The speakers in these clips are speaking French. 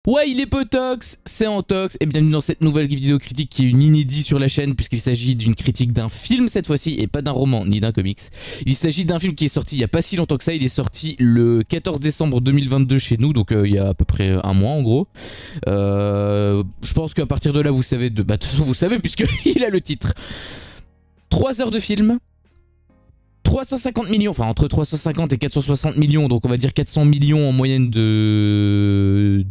Ouais, il est potox, c'est Antox, et bienvenue dans cette nouvelle vidéo critique qui est une inédite sur la chaîne puisqu'il s'agit d'une critique d'un film cette fois-ci et pas d'un roman ni d'un comics. Il s'agit d'un film qui est sorti il y a pas si longtemps que ça, il est sorti le 14 décembre 2022 chez nous, donc il y a à peu près un mois en gros. Je pense qu'à partir de là vous savez, de toute façon vous savez puisqu'il a le titre. 3 heures de film. 350 millions, enfin entre 350 et 460 millions, donc on va dire 400 millions en moyenne de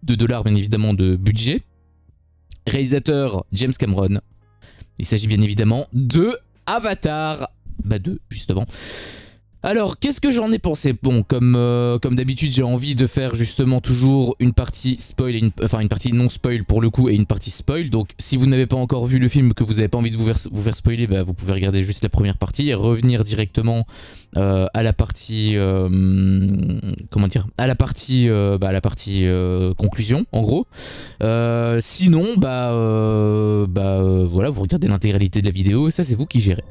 dollars bien évidemment de budget. Réalisateur James Cameron. Il s'agit bien évidemment de Avatar. Bah de justement. Alors, qu'est-ce que j'en ai pensé? Bon, comme d'habitude, j'ai envie de faire justement toujours une partie spoil, enfin une partie non spoil pour le coup et une partie spoil. Donc, si vous n'avez pas encore vu le film, que vous n'avez pas envie de vous faire spoiler, bah, vous pouvez regarder juste la première partie et revenir directement à la partie, comment dire, à la partie conclusion, en gros. Sinon, voilà, vous regardez l'intégralité de la vidéo et ça, c'est vous qui gérez.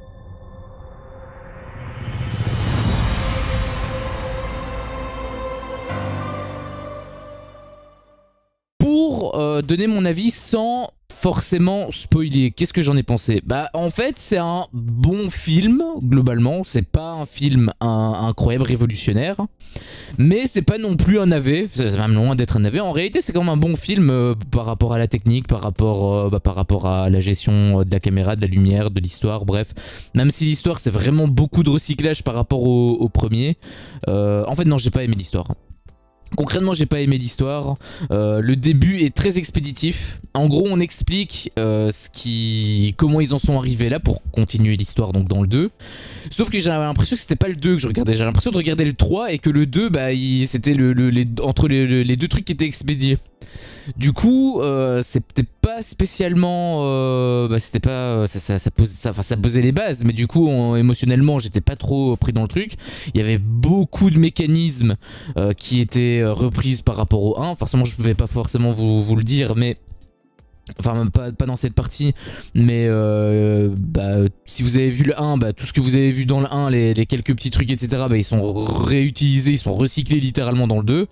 Pour donner mon avis sans forcément spoiler, qu'est-ce que j'en ai pensé? Bah en fait c'est un bon film globalement, c'est pas un film incroyable révolutionnaire, mais c'est pas non plus un navet, c'est même loin d'être un navet. En réalité c'est quand même un bon film par rapport à la technique, par rapport à la gestion de la caméra, de la lumière, de l'histoire, bref. Même si l'histoire c'est vraiment beaucoup de recyclage par rapport au premier. En fait non, j'ai pas aimé l'histoire. Concrètement, j'ai pas aimé l'histoire. Le début est très expéditif. En gros, on explique comment ils en sont arrivés là pour continuer l'histoire donc dans le 2. Sauf que j'avais l'impression que c'était pas le 2 que je regardais. J'avais l'impression de regarder le 3 et que le 2, bah, c'était entre les deux trucs qui étaient expédiés. Du coup, c'était pas spécialement, c'était pas, ça posait les bases, mais du coup, émotionnellement, j'étais pas trop pris dans le truc. Il y avait beaucoup de mécanismes qui étaient reprises par rapport au 1. Forcément, je pouvais pas forcément vous le dire, mais enfin même pas dans cette partie, mais si vous avez vu le 1, tout ce que vous avez vu dans le 1, les quelques petits trucs etc, ils sont réutilisés, ils sont recyclés littéralement dans le 2.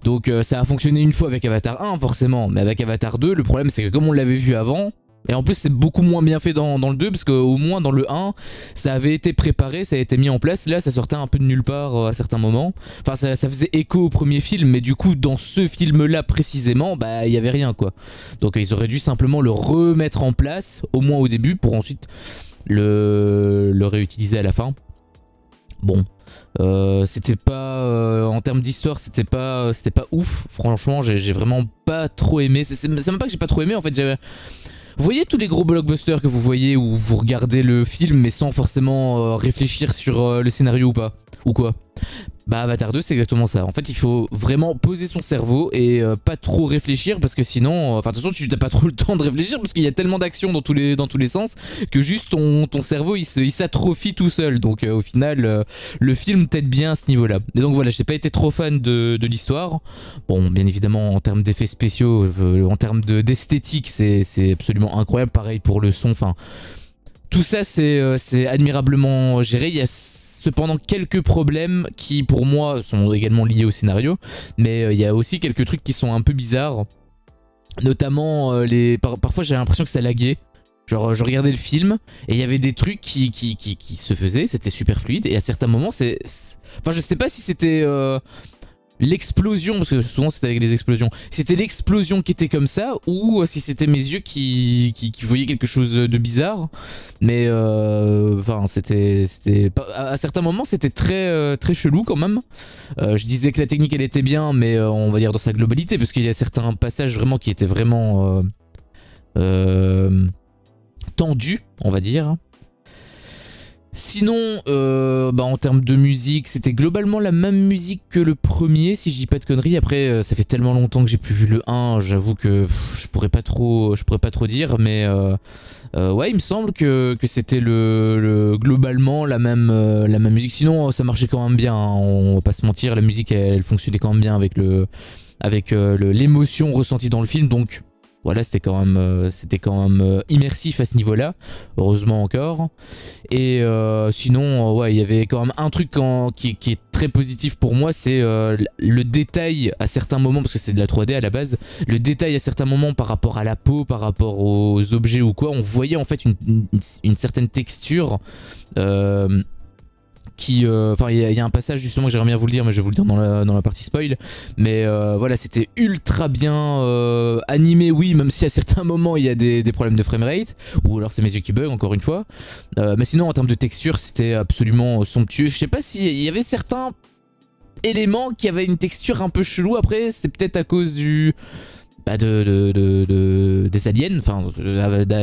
Donc ça a fonctionné une fois avec Avatar 1 forcément, mais avec Avatar 2 le problème c'est que comme on l'avait vu avant, et en plus c'est beaucoup moins bien fait dans le 2 parce qu'au moins dans le 1 ça avait été préparé, ça a été mis en place. Là ça sortait un peu de nulle part à certains moments. Enfin ça faisait écho au premier film, mais du coup dans ce film là précisément il y avait rien quoi. Donc ils auraient dû simplement le remettre en place au moins au début pour ensuite le réutiliser à la fin. Bon, c'était pas en termes d'histoire c'était pas ouf franchement. J'ai vraiment pas trop aimé. C'est même pas que j'ai pas trop aimé en fait. Vous voyez tous les gros blockbusters que vous voyez où vous regardez le film mais sans forcément réfléchir sur le scénario ou pas, ou quoi? Bah Avatar 2 c'est exactement ça. En fait il faut vraiment poser son cerveau et pas trop réfléchir parce que sinon, enfin de toute façon tu n'as pas trop le temps de réfléchir parce qu'il y a tellement d'actions dans tous les sens que juste ton cerveau il s'atrophie tout seul. Donc au final le film t'aide bien à ce niveau là. Et donc voilà, j'ai pas été trop fan de l'histoire. Bon bien évidemment en termes d'effets spéciaux, en termes d'esthétique c'est absolument incroyable. Pareil pour le son, enfin tout ça c'est admirablement géré. Il y a cependant quelques problèmes qui pour moi sont également liés au scénario, mais il y a aussi quelques trucs qui sont un peu bizarres. Notamment parfois j'ai l'impression que ça laguait. Genre je regardais le film et il y avait des trucs qui se faisaient, c'était super fluide, et à certains moments enfin je sais pas si c'était l'explosion, parce que souvent c'était avec les explosions, c'était l'explosion qui était comme ça ou si c'était mes yeux qui voyaient quelque chose de bizarre. Mais enfin c'était à certains moments c'était très chelou quand même. Je disais que la technique elle était bien, mais on va dire dans sa globalité, parce qu'il y a certains passages vraiment qui étaient vraiment tendus on va dire. Sinon, en termes de musique, c'était globalement la même musique que le premier, si je dis pas de conneries. Après, ça fait tellement longtemps que j'ai plus vu le 1, j'avoue que je pourrais pas trop dire, mais ouais, il me semble que c'était globalement la même musique. Sinon, ça marchait quand même bien, hein, on va pas se mentir, la musique elle fonctionnait quand même bien avec l'émotion ressentie dans le film, donc Voilà, c'était quand même immersif à ce niveau-là, heureusement encore. Et sinon, ouais, il y avait quand même un truc qui est très positif pour moi, c'est le détail à certains moments, parce que c'est de la 3D à la base, le détail à certains moments par rapport à la peau, par rapport aux objets ou quoi, on voyait en fait une certaine texture. Enfin, il y a un passage justement que j'aimerais bien vous le dire, mais je vais vous le dire dans la partie spoil. Mais voilà, c'était ultra bien animé, oui, même si à certains moments il y a des problèmes de framerate, ou alors c'est mes yeux qui bug encore une fois. Mais sinon, en termes de texture, c'était absolument somptueux. Je sais pas s'il y avait certains éléments qui avaient une texture un peu chelou. Après, c'était peut-être à cause du... des aliens, enfin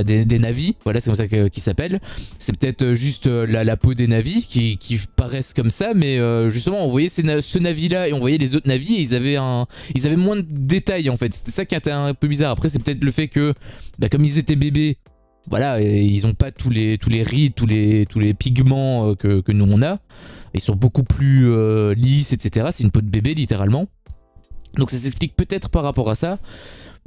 des navis, voilà, c'est comme ça qu'ils s'appellent. C'est peut-être juste la peau des navis qui paraissent comme ça, mais justement on voyait ce navi là et on voyait les autres navis et ils avaient moins de détails en fait. C'était ça qui était un peu bizarre. Après c'est peut-être le fait que comme ils étaient bébés, voilà, ils ont pas tous les rides, tous les pigments que nous on a. Ils sont beaucoup plus lisses, etc. C'est une peau de bébé littéralement. Donc ça s'explique peut-être par rapport à ça,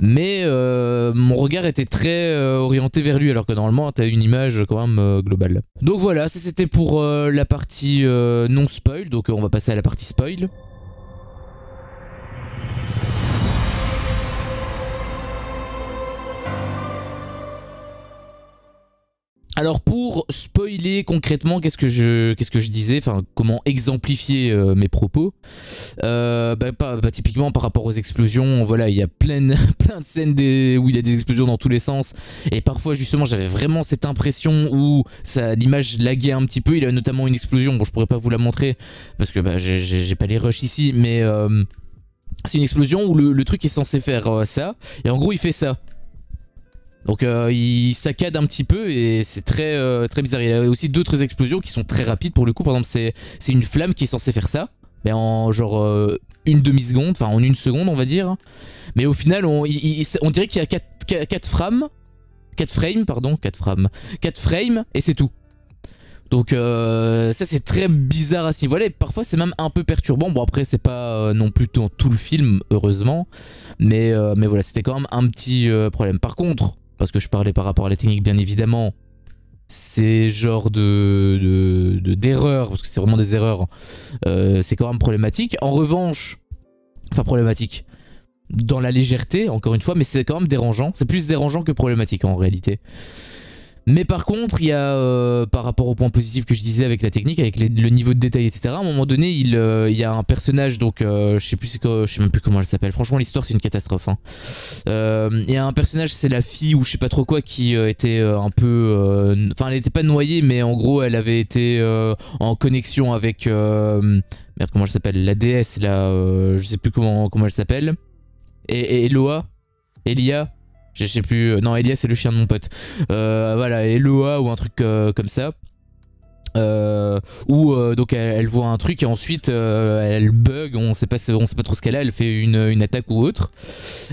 mais mon regard était très orienté vers lui, alors que normalement t'as une image quand même globale. Donc voilà, ça c'était pour la partie non spoil, donc on va passer à la partie spoil. Alors pour spoiler concrètement, qu'est-ce que je disais, enfin comment exemplifier mes propos, typiquement par rapport aux explosions, voilà, il y a plein de scènes où il y a des explosions dans tous les sens, et parfois justement j'avais vraiment cette impression où l'image laguait un petit peu. Il y a notamment une explosion, bon je pourrais pas vous la montrer parce que j'ai pas les rushs ici, mais c'est une explosion où le truc est censé faire ça, et en gros il fait ça. Donc il saccade un petit peu et c'est très bizarre. Il y a aussi d'autres explosions qui sont très rapides pour le coup. Par exemple c'est une flamme qui est censée faire ça, mais en genre une demi-seconde, enfin en une seconde on va dire. Mais au final on dirait qu'il y a 4 frames, 4 frames et c'est tout. Donc ça c'est très bizarre à ce niveau-là et parfois c'est même un peu perturbant. Bon après c'est pas non plus tout le film heureusement, mais voilà, c'était quand même un petit problème. Par contre, parce que je parlais par rapport à la technique bien évidemment, ces genres d'erreurs, parce que c'est vraiment des erreurs, c'est quand même problématique. En revanche, enfin problématique dans la légèreté encore une fois, mais c'est quand même dérangeant. C'est plus dérangeant que problématique en réalité. Mais par contre, il y a, par rapport au point positif que je disais avec la technique, avec le niveau de détail, etc., à un moment donné, il y a un personnage, donc je sais même plus comment elle s'appelle. Franchement, l'histoire, c'est une catastrophe. Hein. Il y a un personnage, c'est la fille ou je sais pas trop quoi, qui était un peu... Enfin, elle était pas noyée, mais en gros, elle avait été en connexion avec... merde, comment elle s'appelle? La déesse, là, je sais plus comment elle s'appelle. Et Elia. Je sais plus, non Elia c'est le chien de mon pote. Voilà, Eloa ou un truc comme ça. Où donc elle voit un truc et ensuite elle bug, on sait pas trop ce qu'elle a, elle fait une attaque ou autre.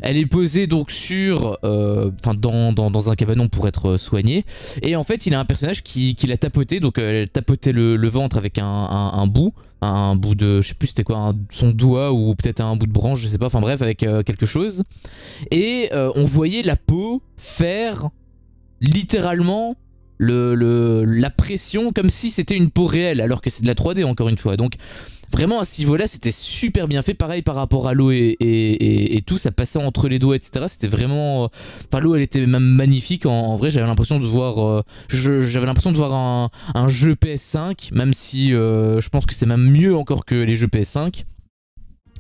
Elle est posée donc sur, enfin dans un cabanon pour être soignée. Et en fait il a un personnage qui l'a tapoté, donc elle tapotait le ventre avec un bout de, je sais plus c'était quoi, son doigt ou peut-être un bout de branche, je sais pas, enfin bref avec quelque chose. Et on voyait la peau faire littéralement la pression comme si c'était une peau réelle alors que c'est de la 3D encore une fois. Donc vraiment à ce niveau là c'était super bien fait. Pareil par rapport à l'eau et tout, ça passait entre les doigts etc. C'était vraiment, enfin l'eau elle était même magnifique en vrai. J'avais l'impression de voir un jeu PS5, même si je pense que c'est même mieux encore que les jeux PS5.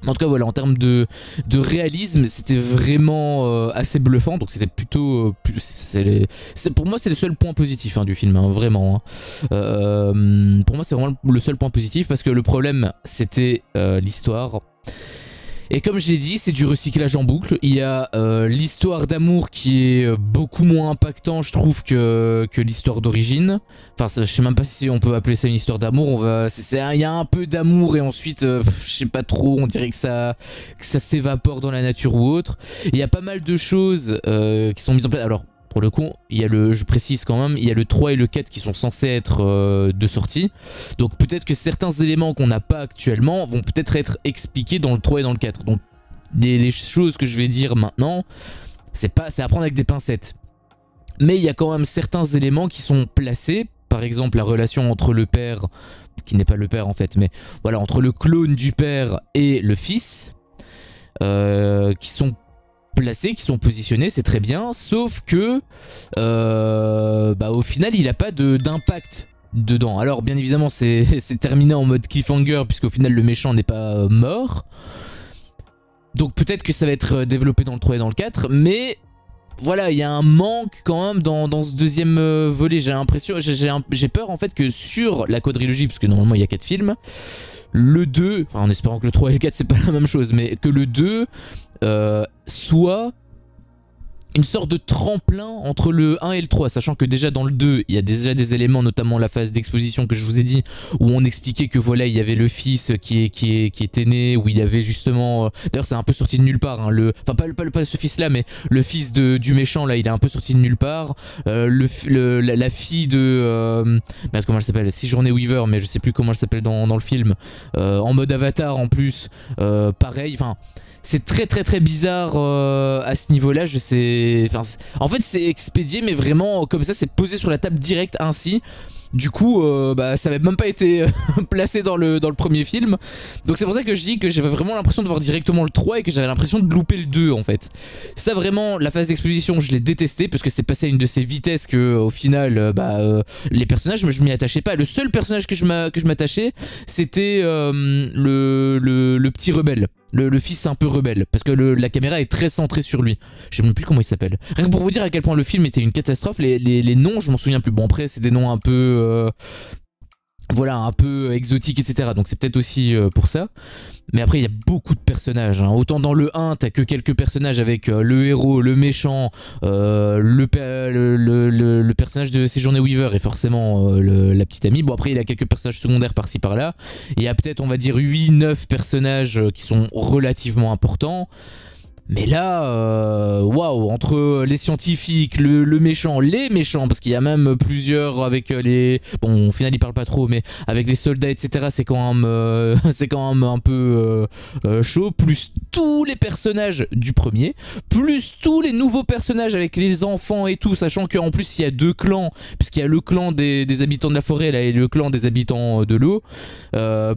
En tout cas voilà, en termes de réalisme c'était vraiment assez bluffant, donc c'était plutôt pour moi c'est le seul point positif hein, du film hein, vraiment hein. Pour moi c'est vraiment le seul point positif parce que le problème c'était l'histoire. Et comme je l'ai dit, c'est du recyclage en boucle. Il y a l'histoire d'amour qui est beaucoup moins impactant, je trouve, que l'histoire d'origine. Enfin, je sais même pas si on peut appeler ça une histoire d'amour. Il y a un peu d'amour et ensuite, je sais pas trop, on dirait que ça s'évapore dans la nature ou autre. Il y a pas mal de choses qui sont mises en place. Alors, pour le coup, il y a je précise quand même, il y a le 3 et le 4 qui sont censés être de sortie. Donc peut-être que certains éléments qu'on n'a pas actuellement vont peut-être être expliqués dans le 3 et dans le 4. Donc les choses que je vais dire maintenant, c'est à prendre avec des pincettes. Mais il y a quand même certains éléments qui sont placés. Par exemple, la relation entre le père, qui n'est pas le père en fait, mais voilà, entre le clone du père et le fils, qui sont placés, qui sont positionnés, c'est très bien. Sauf que, au final, il n'a pas d'impact dedans. Alors, bien évidemment, c'est terminé en mode cliffhanger, puisqu'au final, le méchant n'est pas mort. Donc peut-être que ça va être développé dans le 3 et dans le 4, mais voilà, il y a un manque quand même dans ce deuxième volet. J'ai l'impression, j'ai peur en fait que sur la quadrilogie, parce que normalement il y a 4 films, le 2, enfin en espérant que le 3 et le 4 c'est pas la même chose, mais que le 2 soit une sorte de tremplin entre le 1 et le 3, sachant que déjà dans le 2, il y a déjà des éléments, notamment la phase d'exposition que je vous ai dit, où on expliquait que voilà, il y avait le fils qui était né, où il avait justement... D'ailleurs, c'est un peu sorti de nulle part, hein, enfin pas ce fils-là, mais le fils du méchant, là, il est un peu sorti de nulle part. La fille de... merde, comment elle s'appelle? Sigourney Weaver, mais je sais plus comment elle s'appelle dans le film. En mode avatar en plus, pareil, enfin... C'est très bizarre à ce niveau-là, je sais... Enfin, en fait, c'est expédié, mais vraiment, comme ça, c'est posé sur la table direct ainsi. Du coup, ça n'avait même pas été placé dans le premier film. Donc c'est pour ça que je dis que j'avais vraiment l'impression de voir directement le 3 et que j'avais l'impression de louper le 2 en fait. Ça vraiment, la phase d'exposition, je l'ai détesté parce que c'est passé à une de ces vitesses que au final, les personnages, je m'y attachais pas. Le seul personnage que je m'attachais, c'était le petit rebelle. Le fils un peu rebelle, parce que la caméra est très centrée sur lui. Je sais même plus comment il s'appelle. Rien que pour vous dire à quel point le film était une catastrophe, les noms, je m'en souviens plus. Bon, après, c'est des noms un peu... voilà, un peu exotiques, etc. Donc c'est peut-être aussi pour ça. Mais après, il y a beaucoup de personnages. Hein. Autant dans le 1, t'as que quelques personnages avec le héros, le méchant, le personnage de Sigourney Weaver et forcément la petite amie. Bon, après, il y a quelques personnages secondaires par-ci par-là. Il y a peut-être, on va dire, 8-9 personnages qui sont relativement importants. Mais là, waouh, entre les scientifiques, le méchant, les méchants, parce qu'il y a même plusieurs avec les... Bon, au final, ils parlent pas trop, mais avec les soldats, etc., c'est quand même un peu chaud. Plus tous les personnages du premier, plus tous les nouveaux personnages avec les enfants et tout, sachant qu'en plus, il y a 2 clans, puisqu'il y a le clan des habitants de la forêt, là, et le clan des habitants de l'eau.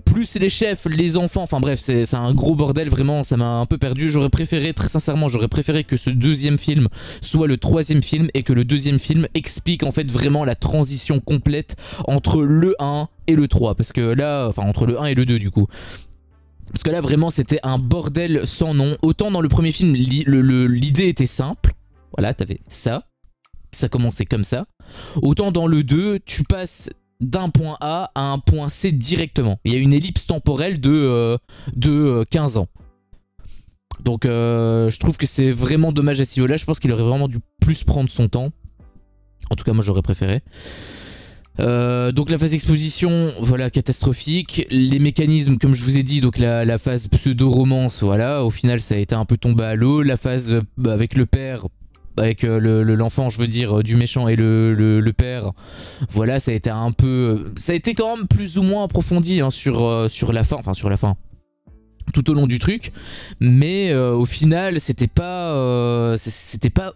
Plus les chefs, les enfants, enfin bref, c'est un gros bordel, vraiment, ça m'a un peu perdu. J'aurais préféré... Très sincèrement, j'aurais préféré que ce deuxième film soit le 3e film et que le 2e film explique en fait vraiment la transition complète entre le 1 et le 3. Parce que là, enfin entre le 1 et le 2 du coup. Parce que là vraiment c'était un bordel sans nom. Autant dans le premier film l'idée était simple. Voilà, t'avais ça. Ça commençait comme ça. Autant dans le 2, tu passes d'un point A à un point C directement. Il y a une ellipse temporelle de 15 ans. Donc je trouve que c'est vraiment dommage à ce niveau-là. Je pense qu'il aurait vraiment dû plus prendre son temps. En tout cas, moi j'aurais préféré. Donc la phase d'exposition, voilà, catastrophique. Les mécanismes, comme je vous ai dit, donc la phase pseudo-romance, voilà, au final ça a été un peu tombé à l'eau. La phase avec le père, avec l'enfant, je veux dire, du méchant et le père, voilà, ça a été un peu... Ça a été quand même plus ou moins approfondi hein, sur la fin, enfin sur la fin. Tout au long du truc, mais au final c'était pas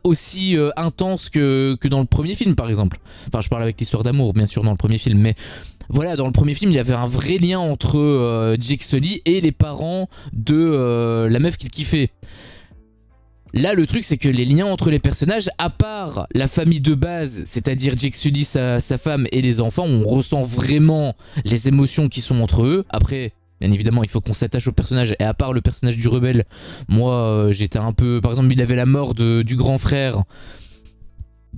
aussi intense que dans le premier film par exemple. Enfin je parle avec l'histoire d'amour bien sûr dans le premier film, mais voilà, dans le premier film il y avait un vrai lien entre Jake Sully et les parents de la meuf qu'il kiffait. Là le truc c'est que les liens entre les personnages, à part la famille de base, c'est-à-dire Jake Sully, sa femme et les enfants, on ressent vraiment les émotions qui sont entre eux. Après bien évidemment, il faut qu'on s'attache au personnage. Et à part le personnage du rebelle, moi, j'étais un peu... Par exemple, il avait la mort du grand frère.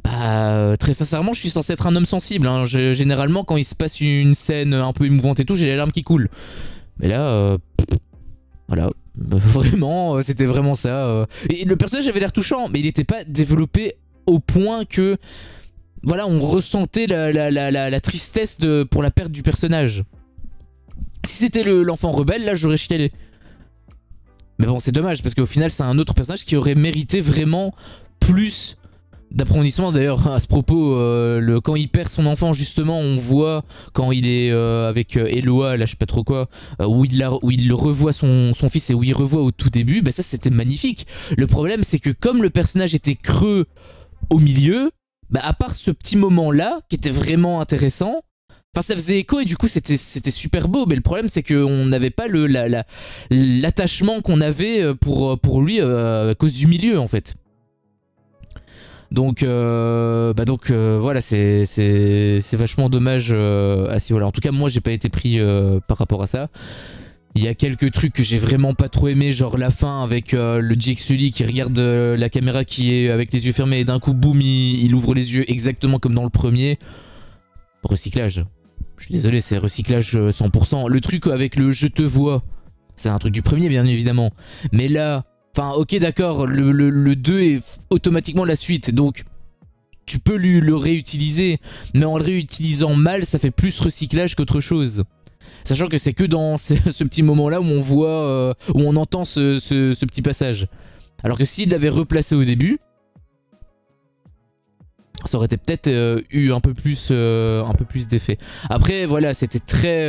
Bah, très sincèrement, je suis censé être un homme sensible. Hein. Généralement, quand il se passe une scène un peu émouvante et tout, j'ai les larmes qui coulent. Mais là, voilà. Vraiment, c'était vraiment ça. Et le personnage avait l'air touchant, mais il n'était pas développé au point que... Voilà, on ressentait la tristesse pour la perte du personnage. Si c'était l'enfant rebelle, là j'aurais chialé. Mais bon, c'est dommage parce qu'au final, c'est un autre personnage qui aurait mérité vraiment plus d'approfondissement. D'ailleurs, à ce propos, quand il perd son enfant, justement, on voit quand il est avec Eloa, là je sais pas trop quoi, où il revoit son fils et où il revoit au tout début, bah ça c'était magnifique. Le problème c'est que comme le personnage était creux au milieu, bah à part ce petit moment là, qui était vraiment intéressant, enfin ça faisait écho et du coup c'était super beau, mais le problème c'est qu'on n'avait pas l'attachement qu'on avait pour lui à cause du milieu en fait. Donc, voilà, c'est vachement dommage à ce niveau-là. En tout cas, moi, j'ai pas été pris par rapport à ça. Il y a quelques trucs que j'ai vraiment pas trop aimé, genre la fin avec le Jake Sully qui regarde la caméra qui est avec les yeux fermés et d'un coup, boum, il ouvre les yeux exactement comme dans le premier. Recyclage. Je suis désolé, c'est recyclage 100%. Le truc avec le je te vois, c'est un truc du premier, bien évidemment. Mais là... Enfin, ok, d'accord, le 2 est automatiquement la suite, donc tu peux le réutiliser, mais en le réutilisant mal, ça fait plus recyclage qu'autre chose. Sachant que c'est que dans ce petit moment-là où on voit, où on entend ce petit passage. Alors que s'il l'avait replacé au début, ça aurait peut-être eu un peu plus d'effet. Après, voilà, c'était très...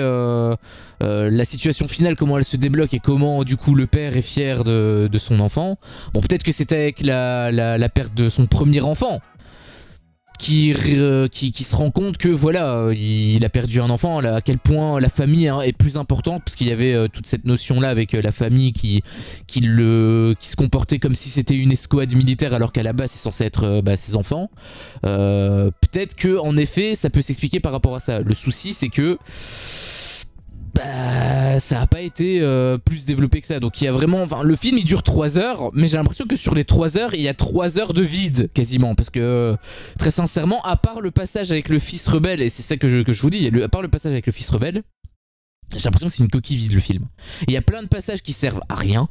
la situation finale, comment elle se débloque et comment, du coup, le père est fier de son enfant. Bon, peut-être que c'était avec la perte de son premier enfant qui se rend compte que, voilà, il a perdu un enfant, à quel point la famille est plus importante, parce qu'il y avait toute cette notion-là avec la famille qui se comportait comme si c'était une escouade militaire, alors qu'à la base, c'est censé être ses enfants. Peut-être que, en effet, ça peut s'expliquer par rapport à ça. Le souci, c'est que ça a pas été plus développé que ça. Donc il y a vraiment... Enfin, le film il dure 3 heures, mais j'ai l'impression que sur les 3 heures, il y a 3 heures de vide quasiment. Parce que très sincèrement, à part le passage avec le fils rebelle, et c'est ça que je vous dis, à part le passage avec le fils rebelle, j'ai l'impression que c'est une coquille vide le film. Et il y a plein de passages qui servent à rien.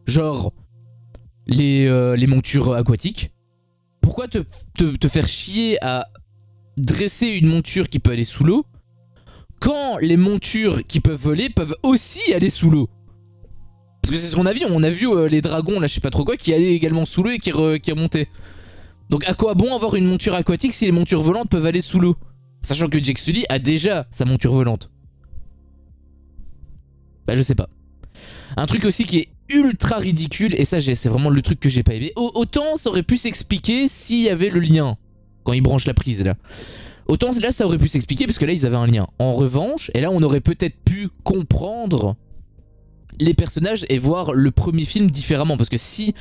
Genre les montures aquatiques. Pourquoi te faire chier à dresser une monture qui peut aller sous l'eau quand les montures qui peuvent voler peuvent aussi aller sous l'eau? Parce que c'est ce qu'on a vu, on a vu les dragons, là je sais pas trop quoi, qui allaient également sous l'eau et qui remontaient. Donc à quoi bon avoir une monture aquatique si les montures volantes peuvent aller sous l'eau? Sachant que Jake Sully a déjà sa monture volante. Bah je sais pas. Un truc aussi qui est ultra ridicule, et ça c'est vraiment le truc que j'ai pas aimé. Autant ça aurait pu s'expliquer s'il y avait le lien, quand il branche la prise là. Autant là ça aurait pu s'expliquer parce que là ils avaient un lien. En revanche, et là on aurait peut-être pu comprendre les personnages et voir le premier film différemment. Parce que si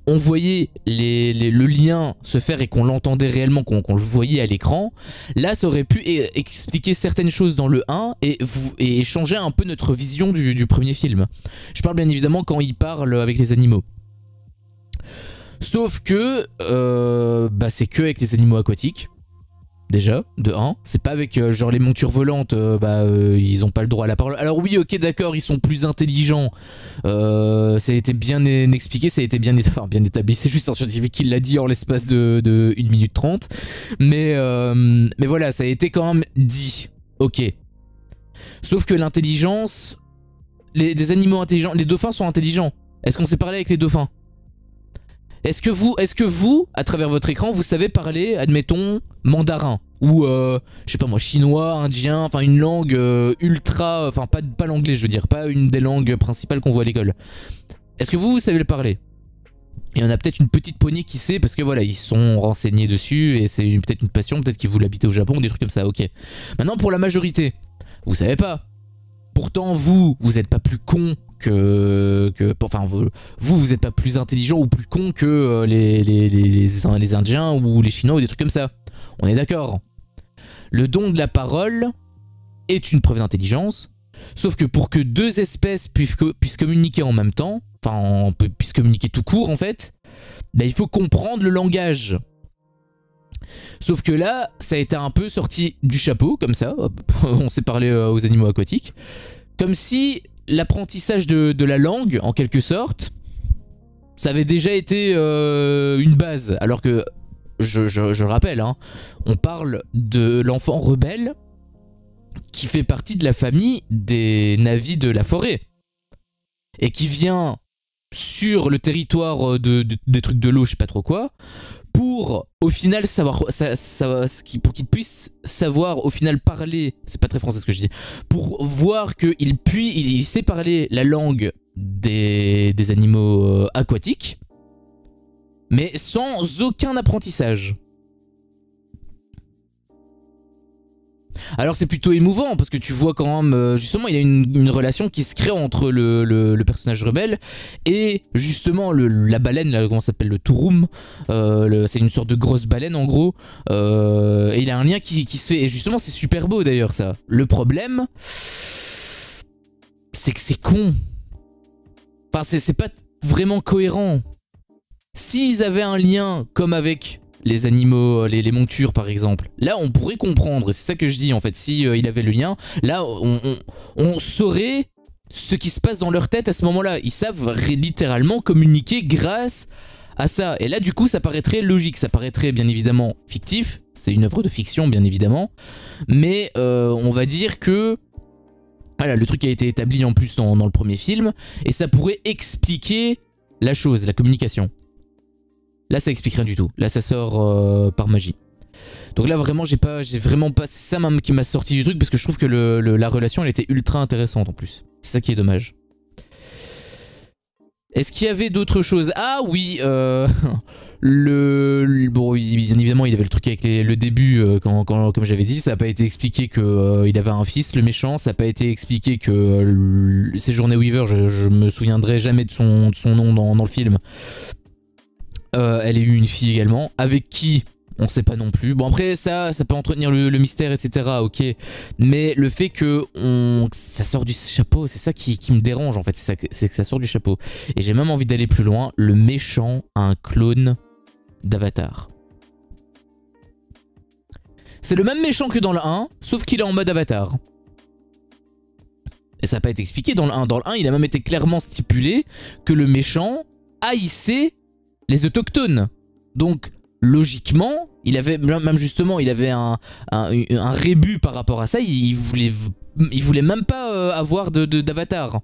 on voyait le lien se faire et qu'on l'entendait réellement, qu'on le voyait à l'écran, là ça aurait pu expliquer certaines choses dans le 1 et changer un peu notre vision du premier film. Je parle bien évidemment quand il parle avec les animaux. Sauf que c'est que avec les animaux aquatiques. Déjà, de 1, c'est pas avec genre les montures volantes, ils ont pas le droit à la parole. Alors oui, ok, d'accord, ils sont plus intelligents, ça a été bien expliqué, ça a été bien établi, c'est juste un scientifique qui l'a dit en l'espace de 1 minute 30, mais voilà, ça a été quand même dit, ok. Sauf que l'intelligence, des animaux intelligents, les dauphins sont intelligents. Est-ce qu'on sait parler avec les dauphins? Est-ce que vous, à travers votre écran, vous savez parler, admettons, mandarin ou je sais pas moi, chinois, indien, enfin une langue ultra, enfin pas l'anglais je veux dire, pas une des langues principales qu'on voit à l'école. Est-ce que vous savez le parler? Il y en a peut-être une petite poignée qui sait parce que voilà, ils sont renseignés dessus et c'est peut-être une passion, peut-être qu'ils voulaient habiter au Japon, des trucs comme ça, ok. Maintenant pour la majorité, vous savez pas. Pourtant vous êtes pas plus con enfin vous êtes pas plus intelligent ou plus con que les Indiens ou les Chinois ou des trucs comme ça. On est d'accord. Le don de la parole est une preuve d'intelligence, sauf que pour que deux espèces puissent communiquer en même temps, enfin puissent communiquer tout court en fait, il faut comprendre le langage. Sauf que là, ça a été un peu sorti du chapeau, comme ça, on s'est parlé aux animaux aquatiques, comme si l'apprentissage de la langue, en quelque sorte, ça avait déjà été une base, alors que, je rappelle, hein, on parle de l'enfant rebelle qui fait partie de la famille des Na'vi de la forêt, et qui vient sur le territoire des trucs de l'eau, je sais pas trop quoi, pour au final savoir, pour qu'il puisse savoir au final parler, c'est pas très français ce que je dis, pour voir qu'il sait parler la langue des animaux aquatiques, mais sans aucun apprentissage. Alors c'est plutôt émouvant parce que tu vois quand même, justement, il y a une relation qui se crée entre le personnage rebelle et justement la baleine, là, comment ça s'appelle, le Turum, c'est une sorte de grosse baleine en gros, et il y a un lien qui se fait, et justement c'est super beau d'ailleurs ça. Le problème, c'est que c'est con. Enfin c'est pas vraiment cohérent. S'ils avaient un lien comme avec les animaux, les montures par exemple, là on pourrait comprendre, c'est ça que je dis en fait, si il avait le lien, là on saurait ce qui se passe dans leur tête à ce moment-là. Ils savent littéralement communiquer grâce à ça, et là du coup ça paraîtrait logique, ça paraîtrait bien évidemment fictif, c'est une œuvre de fiction bien évidemment, mais on va dire que voilà, le truc a été établi en plus dans le premier film, et ça pourrait expliquer la chose, la communication. Là ça explique rien du tout, là ça sort par magie. Donc là vraiment j'ai vraiment pas, c'est ça même qui m'a sorti du truc, parce que je trouve que la relation elle était ultra intéressante en plus. C'est ça qui est dommage. Est-ce qu'il y avait d'autres choses? Ah oui, bon, bien évidemment il y avait le truc avec le début, comme j'avais dit, ça n'a pas été expliqué qu'il avait un fils, le méchant, ça n'a pas été expliqué que Sigourney Weaver, je me souviendrai jamais de son nom dans le film. Elle a eu une fille également, avec qui on sait pas non plus. Bon après ça peut entretenir le mystère, etc. Ok, mais le fait que ça sort du chapeau, c'est ça qui me dérange en fait, c'est que ça sort du chapeau. Et j'ai même envie d'aller plus loin, le méchant a un clone d'Avatar. C'est le même méchant que dans le 1, sauf qu'il est en mode Avatar. Et ça n'a pas été expliqué dans le 1. Dans le 1, il a même été clairement stipulé que le méchant haïssait les autochtones. Donc logiquement, il avait même justement, il avait un rébut par rapport à ça. Il voulait même pas avoir d'avatar.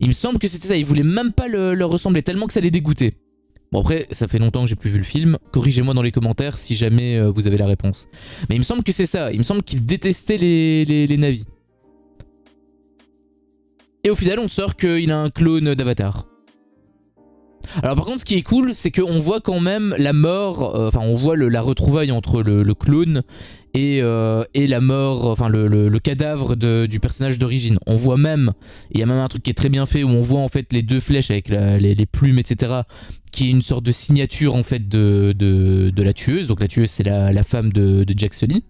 Il me semble que c'était ça. Il voulait même pas leur ressembler, tellement que ça les dégoûtait. Bon après, ça fait longtemps que j'ai plus vu le film. Corrigez-moi dans les commentaires si jamais vous avez la réponse. Mais il me semble que c'est ça. Il me semble qu'il détestait les navis. Et au final, on sort qu'il a un clone d'Avatar. Alors par contre ce qui est cool c'est qu'on voit quand même la mort, enfin on voit la retrouvaille entre le clone et la mort, enfin le cadavre du personnage d'origine. On voit même, il y a même un truc qui est très bien fait où on voit en fait les deux flèches avec les plumes etc. qui est une sorte de signature en fait de la tueuse. Donc la tueuse c'est la femme de Jack Sully.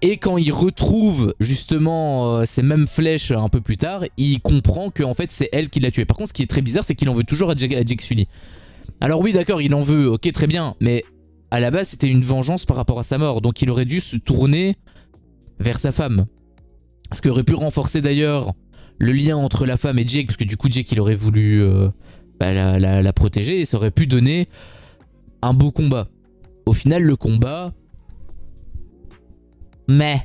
Et quand il retrouve justement ces mêmes flèches un peu plus tard, il comprend que en fait c'est elle qui l'a tué. Par contre ce qui est très bizarre c'est qu'il en veut toujours à Jack Sully. Alors oui d'accord il en veut, ok très bien, mais à la base c'était une vengeance par rapport à sa mort. Donc il aurait dû se tourner vers sa femme. Ce qui aurait pu renforcer d'ailleurs le lien entre la femme et Jake, parce que du coup Jake il aurait voulu la protéger et ça aurait pu donner un beau combat. Au final le combat... Mais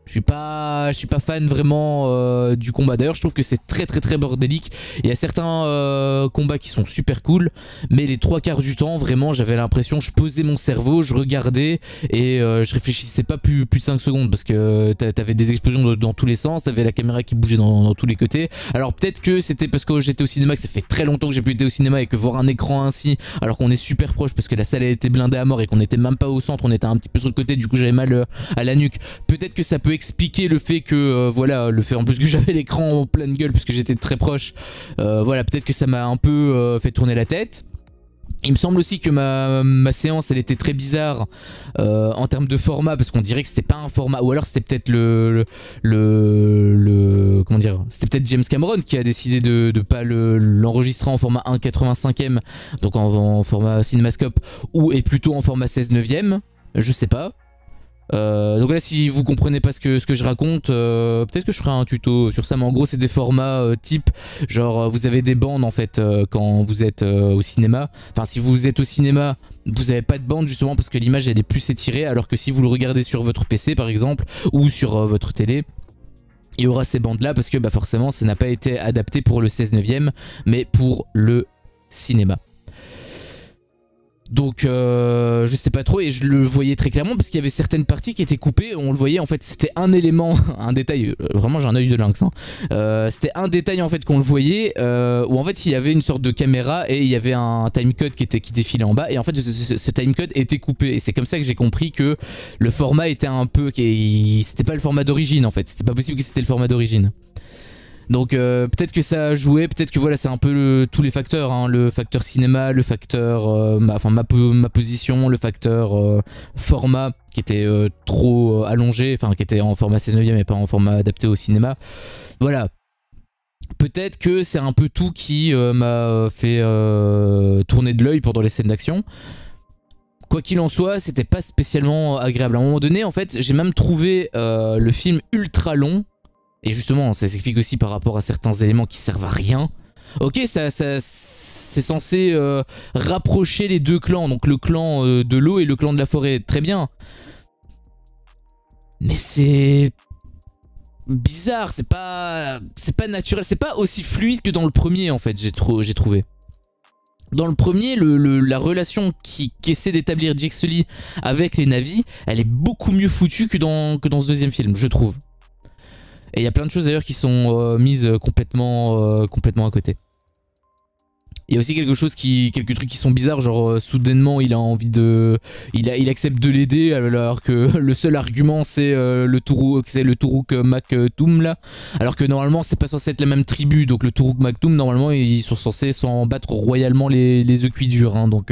je suis pas fan vraiment du combat. D'ailleurs je trouve que c'est très bordélique. Il y a certains combats qui sont super cool, mais les 3/4 du temps vraiment j'avais l'impression, je posais mon cerveau, je regardais et je réfléchissais pas plus de 5 secondes, parce que t'avais des explosions dans tous les sens, t'avais la caméra qui bougeait dans tous les côtés. Alors peut-être que c'était parce que j'étais au cinéma, que ça fait très longtemps que j'ai plus été au cinéma, et que voir un écran ainsi alors qu'on est super proche, parce que la salle a été blindée à mort et qu'on était même pas au centre, on était un petit peu sur le côté, du coup j'avais mal à la nuque. Peut-être que ça peut expliquer le fait que voilà, le fait en plus que j'avais l'écran en pleine gueule puisque j'étais très proche, voilà, peut-être que ça m'a un peu fait tourner la tête. Il me semble aussi que ma séance elle était très bizarre en termes de format, parce qu'on dirait que c'était pas un format, ou alors c'était peut-être comment dire, c'était peut-être James Cameron qui a décidé de pas l'enregistrer en format 1/85e, donc en format cinémascope, et plutôt en format 16/9e, je sais pas. Donc là si vous comprenez pas ce que je raconte, peut-être que je ferai un tuto sur ça, mais en gros c'est des formats type, genre vous avez des bandes en fait quand vous êtes au cinéma. Enfin si vous êtes au cinéma vous avez pas de bande justement parce que l'image elle est plus étirée, alors que si vous le regardez sur votre PC par exemple ou sur votre télé, il y aura ces bandes là, parce que bah, forcément ça n'a pas été adapté pour le 16/9e mais pour le cinéma. Donc je sais pas trop, et je le voyais très clairement parce qu'il y avait certaines parties qui étaient coupées, on le voyait en fait, c'était un élément, un détail, vraiment j'ai un œil de lynx, hein. C'était un détail en fait qu'on le voyait, où en fait il y avait une sorte de caméra et il y avait un timecode qui défilait en bas, et en fait ce timecode était coupé, et c'est comme ça que j'ai compris que le format était un peu, c'était pas le format d'origine en fait, c'était pas possible que c'était le format d'origine. Donc peut-être que ça a joué, peut-être que voilà, c'est un peu tous les facteurs, hein, le facteur cinéma, le facteur ma position, le facteur format qui était trop allongé, enfin qui était en format 16/9 et pas en format adapté au cinéma. Voilà. Peut-être que c'est un peu tout qui m'a fait tourner de l'œil pendant les scènes d'action. Quoi qu'il en soit, c'était pas spécialement agréable. À un moment donné, en fait, j'ai même trouvé le film ultra long. Et justement, ça s'explique aussi par rapport à certains éléments qui servent à rien. Ok, c'est censé rapprocher les deux clans, donc le clan de l'eau et le clan de la forêt, très bien. Mais c'est bizarre, c'est pas naturel, c'est pas aussi fluide que dans le premier en fait, j'ai trouvé. Dans le premier, la relation qu'essaie d'établir Jake Sully avec les Na'vi, elle est beaucoup mieux foutue que dans ce deuxième film, je trouve. Et il y a plein de choses d'ailleurs qui sont mises complètement à côté. Il y a aussi quelques trucs qui sont bizarres, genre soudainement il a envie de... Il accepte de l'aider alors que le seul argument c'est le Turuk Maktoum là. Alors que normalement c'est pas censé être la même tribu, donc le Turuk Maktoum normalement ils sont censés s'en battre royalement les œufs cuits durs, hein, donc...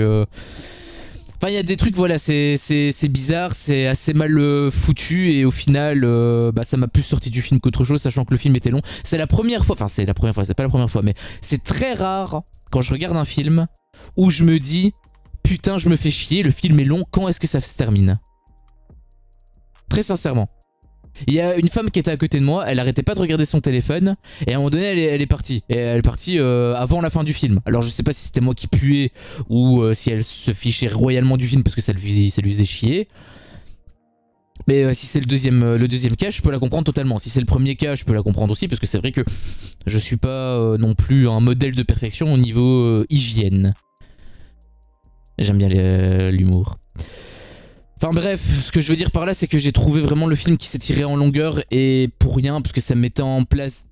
Enfin, il y a des trucs, voilà, c'est bizarre, c'est assez mal foutu, et au final, ça m'a plus sorti du film qu'autre chose, sachant que le film était long. C'est la première fois, enfin c'est la première fois, c'est pas la première fois, mais c'est très rare quand je regarde un film où je me dis putain, je me fais chier, le film est long, quand est-ce que ça se termine? Très sincèrement. Il y a une femme qui était à côté de moi, elle arrêtait pas de regarder son téléphone, et à un moment donné elle est partie. Et elle est partie avant la fin du film. Alors je sais pas si c'était moi qui puais ou si elle se fichait royalement du film parce que ça lui faisait chier. Mais si c'est le deuxième cas, je peux la comprendre totalement. Si c'est le premier cas, je peux la comprendre aussi, parce que c'est vrai que je suis pas non plus un modèle de perfection au niveau hygiène. J'aime bien l'humour. Enfin bref, ce que je veux dire par là, c'est que j'ai trouvé vraiment le film qui s'étirait en longueur, et pour rien, parce que ça mettait en place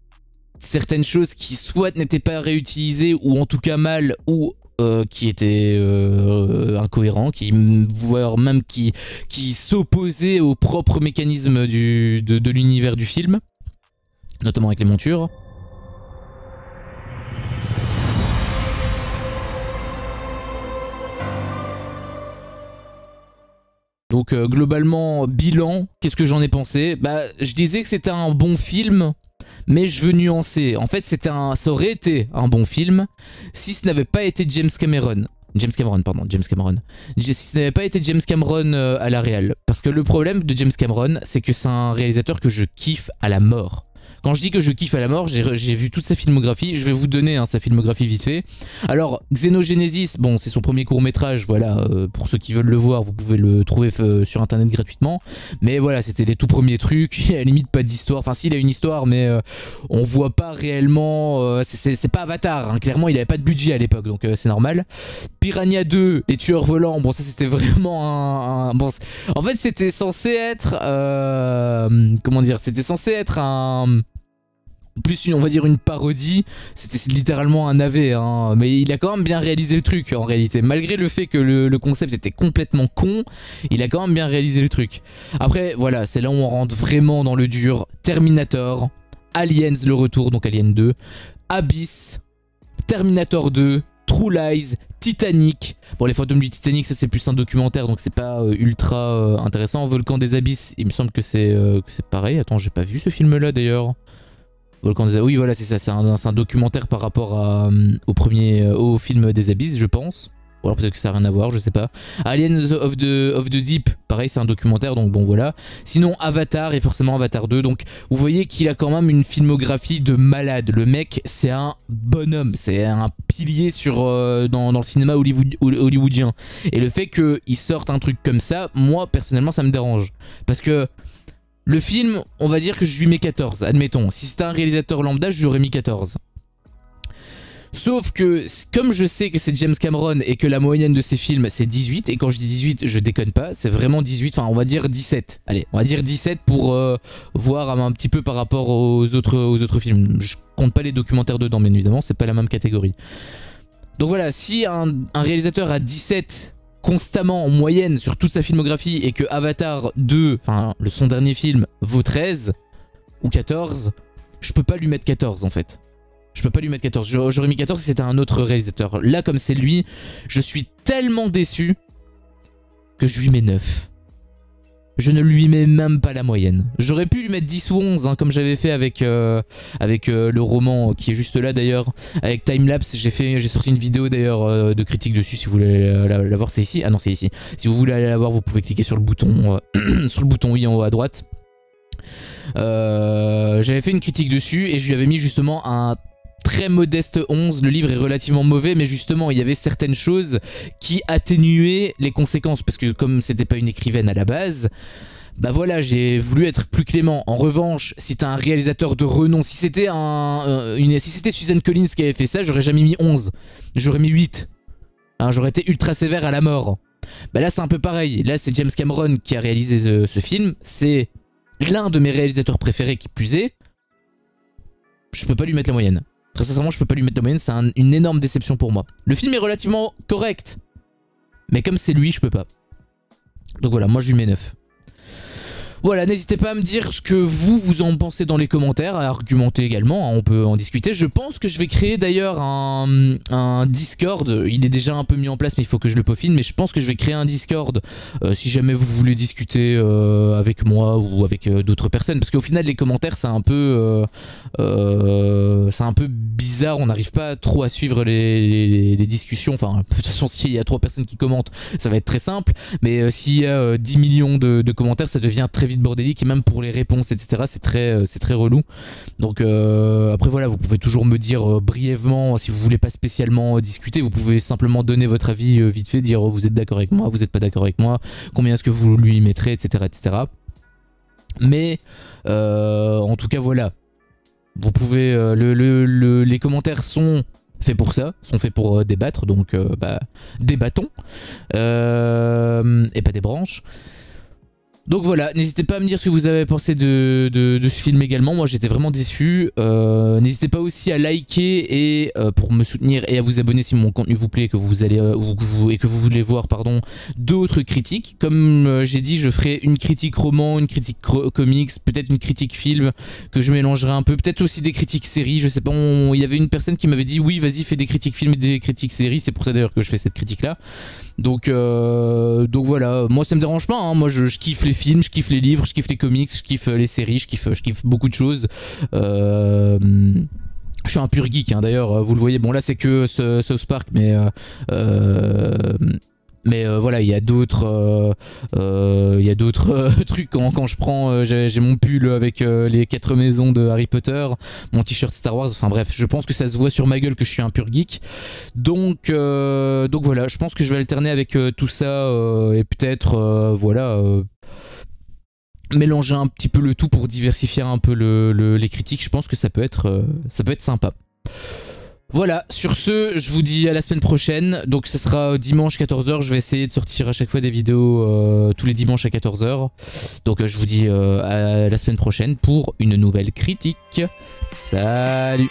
certaines choses qui soit n'étaient pas réutilisées, ou en tout cas mal, ou qui étaient incohérents, voire même qui s'opposaient au propre mécanisme de l'univers du film, notamment avec les montures. Donc globalement, bilan, qu'est-ce que j'en ai pensé? Bah, je disais que c'était un bon film, mais je veux nuancer. En fait, ça aurait été un bon film si ce n'avait pas été James Cameron. Si ce n'avait pas été James Cameron à la réal. Parce que le problème de James Cameron, c'est que c'est un réalisateur que je kiffe à la mort. Quand je dis que je kiffe à la mort, j'ai vu toute sa filmographie. Je vais vous donner sa filmographie vite fait. Alors, Xenogenesis, bon, c'est son premier court-métrage. Voilà, pour ceux qui veulent le voir, vous pouvez le trouver sur internet gratuitement. Mais voilà, c'était les tout premiers trucs. Il y a limite pas d'histoire. Enfin, si, il a une histoire, mais on voit pas réellement. C'est pas Avatar, hein. Clairement, il avait pas de budget à l'époque, donc c'est normal. Piranha 2, les tueurs volants. Bon, ça c'était vraiment bon, en fait, c'était censé être. Comment dire? C'était censé être plus on va dire une parodie, c'était littéralement un navet, hein. Mais il a quand même bien réalisé le truc en réalité, malgré le fait que le concept était complètement con, il a quand même bien réalisé le truc. Après voilà, c'est là où on rentre vraiment dans le dur. Terminator, Aliens le retour, donc Alien 2, Abyss, Terminator 2, True Lies, Titanic. Bon, les fantômes du Titanic, ça c'est plus un documentaire, donc c'est pas ultra intéressant. Volcan des Abysses, il me semble que c'est pareil. Attends, j'ai pas vu ce film là d'ailleurs. Volcan des... Oui, voilà, c'est ça, c'est un documentaire par rapport au film des Abysses, je pense. Ou alors peut-être que ça n'a rien à voir, je sais pas. Aliens of the Deep, pareil, c'est un documentaire, donc bon, voilà. Sinon, Avatar, et forcément Avatar 2, donc vous voyez qu'il a quand même une filmographie de malade. Le mec, c'est un bonhomme, c'est un pilier dans le cinéma hollywoodien. Et le fait qu'il sorte un truc comme ça, moi, personnellement, ça me dérange. Parce que... le film, on va dire que je lui mets 14, admettons. Si c'était un réalisateur lambda, je lui aurais mis 14. Sauf que, comme je sais que c'est James Cameron et que la moyenne de ses films c'est 18, et quand je dis 18, je déconne pas, c'est vraiment 18, enfin on va dire 17. Allez, on va dire 17 pour voir un petit peu par rapport aux autres films. Je compte pas les documentaires dedans, bien évidemment, c'est pas la même catégorie. Donc voilà, si un réalisateur a 17 constamment en moyenne sur toute sa filmographie et que Avatar 2, enfin son dernier film, vaut 13 ou 14, je peux pas lui mettre 14 en fait. Je peux pas lui mettre 14. J'aurais mis 14 si c'était un autre réalisateur. Là, comme c'est lui, je suis tellement déçu que je lui mets 9. Je ne lui mets même pas la moyenne. J'aurais pu lui mettre 10 ou 11, hein, comme j'avais fait avec le roman qui est juste là d'ailleurs. Avec Timelapse, j'ai sorti une vidéo d'ailleurs de critique dessus. Si vous voulez la voir, c'est ici. Ah non, c'est ici. Si vous voulez aller la voir, vous pouvez cliquer sur le bouton, oui en haut à droite. J'avais fait une critique dessus et je lui avais mis justement un très modeste 11, le livre est relativement mauvais, mais justement il y avait certaines choses qui atténuaient les conséquences, parce que comme c'était pas une écrivaine à la base, bah voilà, j'ai voulu être plus clément. En revanche, si t'as un réalisateur de renom, si c'était si c'était Suzanne Collins qui avait fait ça, j'aurais jamais mis 11, j'aurais mis 8, hein, j'aurais été ultra sévère à la mort. Bah là c'est un peu pareil, là c'est James Cameron qui a réalisé ce film, c'est l'un de mes réalisateurs préférés qui plus est, je peux pas lui mettre la moyenne. Très sincèrement, je peux pas lui mettre la moyenne, c'est une énorme déception pour moi. Le film est relativement correct, mais comme c'est lui, je peux pas. Donc voilà, moi je lui mets 9. Voilà, n'hésitez pas à me dire ce que vous en pensez dans les commentaires, à argumenter également, hein, on peut en discuter. Je pense que je vais créer d'ailleurs un Discord, il est déjà un peu mis en place mais il faut que je le peaufine, mais je pense que je vais créer un Discord si jamais vous voulez discuter avec moi ou avec d'autres personnes, parce qu'au final les commentaires c'est un peu bizarre, on n'arrive pas trop à suivre les discussions, enfin de toute façon s'il y a 3 personnes qui commentent ça va être très simple, mais s'il y a 10 millions de commentaires ça devient très vite bordélique, et même pour les réponses etc c'est très relou. Donc après voilà, vous pouvez toujours me dire brièvement si vous voulez pas spécialement discuter, vous pouvez simplement donner votre avis vite fait, dire vous êtes d'accord avec moi, vous êtes pas d'accord avec moi, combien est-ce que vous lui mettrez etc. Mais en tout cas voilà, vous pouvez les commentaires sont faits pour ça, sont faits pour débattre, donc débattons et pas des branches. Donc voilà, n'hésitez pas à me dire ce que vous avez pensé de ce film également, moi j'étais vraiment déçu. N'hésitez pas aussi à liker et pour me soutenir et à vous abonner si mon contenu vous plaît, que vous allez et que vous voulez voir d'autres critiques. Comme j'ai dit, je ferai une critique roman, une critique comics, peut-être une critique film que je mélangerai un peu, peut-être aussi des critiques séries, je sais pas, il y avait une personne qui m'avait dit oui vas-y fais des critiques films et des critiques séries, c'est pour ça d'ailleurs que je fais cette critique là. Donc voilà, moi ça me dérange pas, hein. Moi je kiffe les films, je kiffe les livres, je kiffe les comics, je kiffe les séries, je kiffe beaucoup de choses. Je suis un pur geek, hein. D'ailleurs vous le voyez, bon là c'est que South Park, mais voilà, il y a d'autres trucs quand je prends, j'ai mon pull avec les 4 maisons de Harry Potter, mon t-shirt Star Wars, enfin bref, je pense que ça se voit sur ma gueule que je suis un pur geek. Donc voilà, je pense que je vais alterner avec tout ça et peut-être voilà, mélanger un petit peu le tout pour diversifier un peu les critiques. Je pense que ça peut être sympa. Voilà, sur ce, je vous dis à la semaine prochaine. Donc ça sera dimanche 14 h, je vais essayer de sortir à chaque fois des vidéos tous les dimanches à 14 h. Donc je vous dis à la semaine prochaine pour une nouvelle critique. Salut!